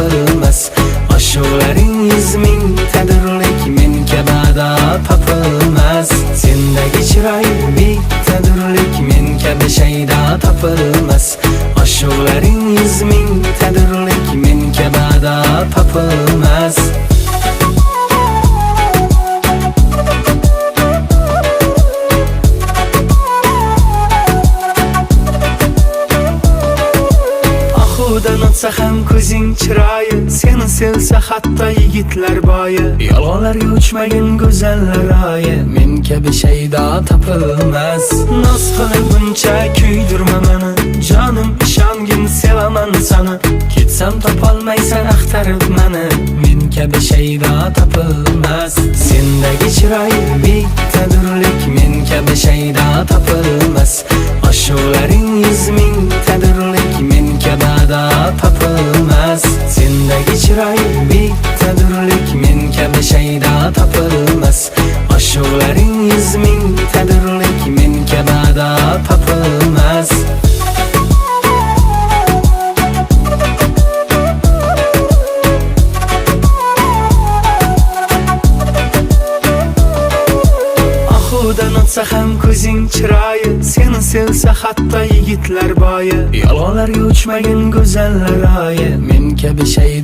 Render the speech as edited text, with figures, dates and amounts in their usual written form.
topilmas. Ashularing 100 ming tadirlik, men kabada topilmas. Sendagi chiroy bittadirlik, men kabi shayda topilmas. Ashularing 100 ming tadirlik, men kabada topilmas. Xudodan o'tsa ham ko'zing chiroyi, seni sevsa hatto yigitlar boyi. Yolg'onlarga uchmagan go'zallar oyi, men kabi shayda topilmas. Noz qilib buncha kuydirma meni, jonim ishongin sevaman seni. Ketsam topolmaysan axtarib meni, men kabi shayda topilmas. Sendagi chiroy bittadirlik, men kabi shayda topilmas. Ashularing 100 ming tadirlik, men kabada topilmas. Sendagi chiroy bittadirlik, men kabi shayda topilmas. Ashularing 100 ming tadirlik, men kabada topilmas. Xudodan o'tsa ham ko'zing chiroyi, seni sevsa hatto yigitlar boyi. Yolg'onlarga uchmagan go'zallar oyi, men kabi shayda